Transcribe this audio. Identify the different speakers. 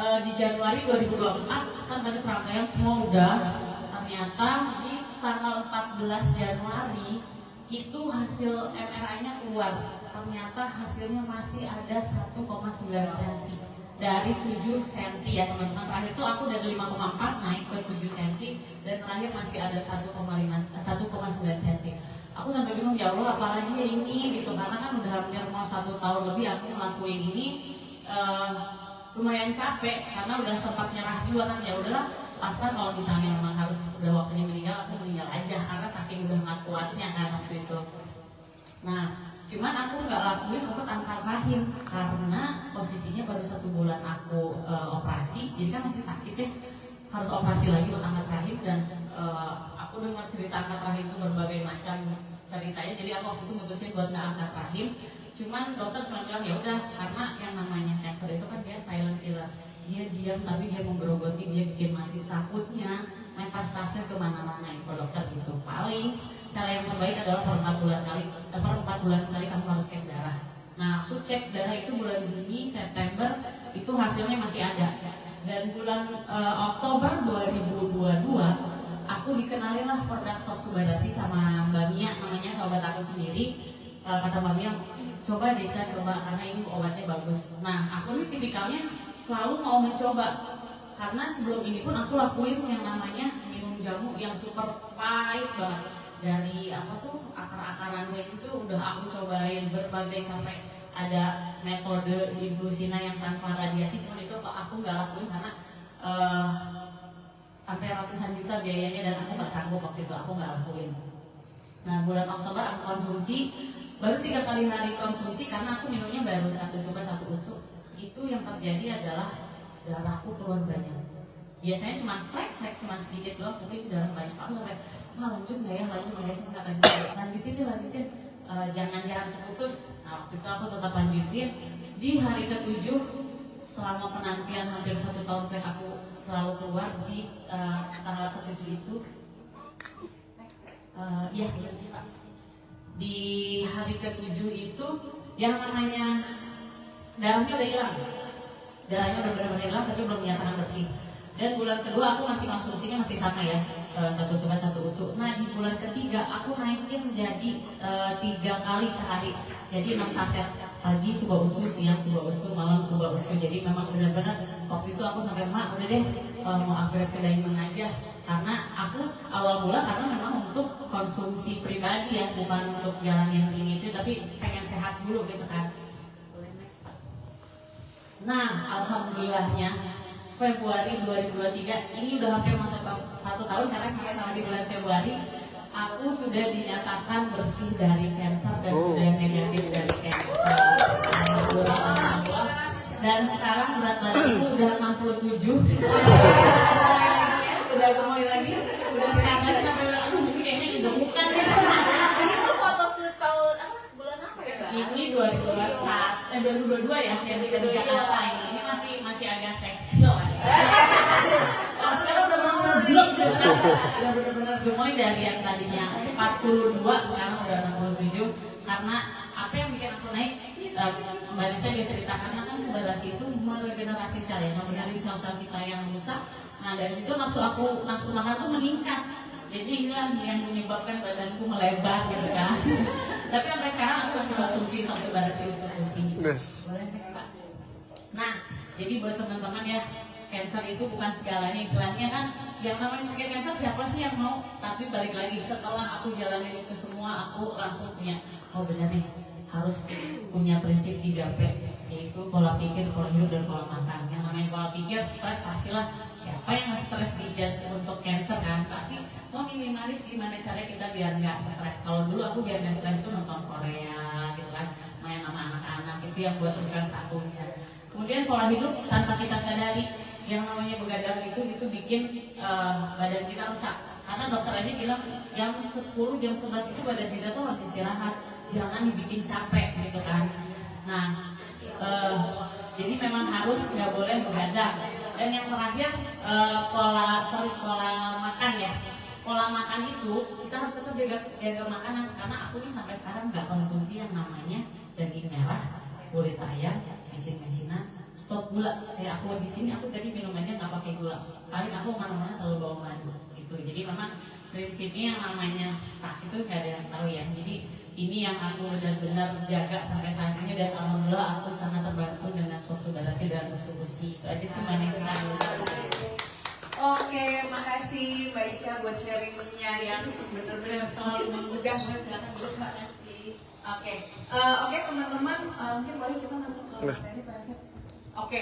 Speaker 1: di Januari 2024 kan tadi serangkaian semua udah. Ternyata di tanggal 14 Januari itu hasil MRI-nya keluar. Ternyata hasilnya masih ada 1,9 cm dari 7 cm ya teman-teman. Terakhir itu aku dari 5,4 naik ke 7 cm dan terakhir masih ada 1,9 cm. Aku sampai bingung, ya Allah apalagi ya ini gitu, karena kan udah hampir mau 1 tahun lebih aku ngelakuin ini. Lumayan capek karena udah sempat nyerah juga kan, ya udahlah pasrah, kalau misalnya memang harus udah waktunya meninggal aku meninggal aja karena saking udah nggak kuatnya kan waktu itu. Nah cuman aku nggak lakuin untuk angkat rahim karena posisinya baru 1 bulan aku operasi, jadi kan masih sakit ya, harus operasi lagi buat angkat rahim. Dan aku dengar cerita angkat rahim itu berbagai macam ceritanya, jadi aku waktu itu mutusin buat nggak angkat rahim. Cuman dokter cuma bilang ya udah, karena yang namanya cancer itu kan dia silent killer, dia diam tapi dia menggerogoti, dia bikin mati, takutnya metastasnya kemana-mana. Info dokter gitu, paling cara yang terbaik adalah per 4 bulan sekali kamu harus cek darah. Nah aku cek darah itu bulan Juni, September itu hasilnya masih ada. Dan bulan Oktober 2022 aku dikenalin lah produk Soksubadasi sama Mbak Mia, namanya sahabat aku sendiri. Kata Mbak Mia, coba Deca, coba karena ini obatnya bagus. Nah aku ini tipikalnya selalu mau mencoba, karena sebelum ini pun aku lakuin yang namanya minum jamu yang super pahit banget. Dari apa tuh akar-akaran itu udah aku cobain berbagai, sampai ada metode Iblusina yang tanpa radiasi, cuma itu aku nggak lakuin karena sampai ratusan juta biayanya dan aku nggak sanggup waktu itu, aku nggak lakuin. Nah bulan Oktober aku konsumsi, baru 3 kali hari konsumsi karena aku minumnya baru 1 suba 1 usuk. Itu yang terjadi adalah darahku keluar banyak. Biasanya cuma flek cuma sedikit doang, tapi darah banyak. Aku sampai lanjut nggak ya, lanjutin, jangan putus. Nah waktu itu aku tetap lanjutin. Di hari ke-7 selama penantian hampir 1 tahun flek aku selalu keluar di tanggal ke-7 itu. Di hari ke-7 itu yang namanya darahnya udah hilang, darahnya udah benar-benar hilang tapi belum menyatakan bersih. Dan bulan kedua aku masih konsumsinya masih sama ya, 1 suba 1 usuk. Nah di bulan ketiga aku naikin menjadi 3 kali sehari, jadi 6 saset, pagi suba usuk, siang suba usuk, malam suba usuk. Jadi memang benar-benar waktu itu aku sampai mak udah deh mau upgrade ke Diamond aja, karena aku awal mula karena memang untuk konsumsi pribadi ya, bukan untuk jalanin ini itu, tapi pengen sehat dulu gitu kan. Nah alhamdulillahnya Februari 2023 ini udah hampir masuk 1 tahun, karena sampai sama di bulan Februari aku sudah dinyatakan bersih dari cancer dan sudah negatif dari cancer. Dan sekarang berat badanku udah 67. Udah kembali lagi, udah standar sampai kayaknya digemukan ya.
Speaker 2: Ini tuh foto shoot tahun bulan apa ya, Mbak?
Speaker 1: Ini 2022 ya, yang di Jakarta ini masih agak seksi lah. Kalau sekarang udah benar-benar blok gitu kan, udah benar-benar gemoy dari yang tadinya 42 sekarang udah 67. Karena apa yang bikin aku naik, Mbak Nisa bisa cerita, karena kan Subadasi itu meregenerasi sel ya, membenahi sel-sel kita yang rusak. Nah dari situ nafsu makan tuh meningkat. Jadi inilah yang menyebabkan badanku melebar gitu kan. Tapi sampai sekarang aku masih konsumsi Subadasi usus. Boleh next Pak. Nah jadi buat teman-teman ya, cancer itu bukan segalanya. Istilahnya kan yang namanya sakit cancer siapa sih yang mau? Tapi balik lagi setelah aku jalanin itu semua, aku langsung punya, oh benar nih, harus punya prinsip 3P, yaitu pola pikir, pola hidup, dan pola makan. Yang namanya pola pikir, stres pastilah, siapa yang stres dijudge untuk cancer kan? Tapi mau minimalis gimana cara kita biar nggak stres. Kalau dulu aku biar nggak stres tuh nonton Korea gitu kan, main sama anak-anak, itu yang buat stres aku ya. Kemudian pola hidup tanpa kita sadari, yang namanya begadang itu bikin badan kita rusak. Karena dokter aja bilang jam 10, jam 11 itu badan kita tuh harus istirahat, jangan dibikin capek gitu kan. Nah jadi memang harus nggak boleh begadang. Dan yang terakhir pola makan ya. Pola makan itu kita harus tetap jaga makanan, karena aku nih sampai sekarang nggak konsumsi yang namanya daging merah, kulit ayam, mecin-mecinan, stop gula. Kayak aku di sini aku tadi minum aja nggak pakai gula. Paling aku mana-mana selalu bawa madu gitu. Jadi memang prinsipnya yang namanya sak itu nggak ada yang tahu ya. Jadi ini yang aku benar-benar jaga sampai saat ini dan alhamdulillah aku sangat terbantu dengan suatu darasi dan konstitusi. Itu aja sih Mbak Nisa.
Speaker 3: Oke, makasih Mbak Ica buat sharingnya yang benar-benar selalu menggugah. Silakan dulu Mbak. Oke, teman-teman, mungkin boleh kita masuk ke materi Pak Asep. Oke.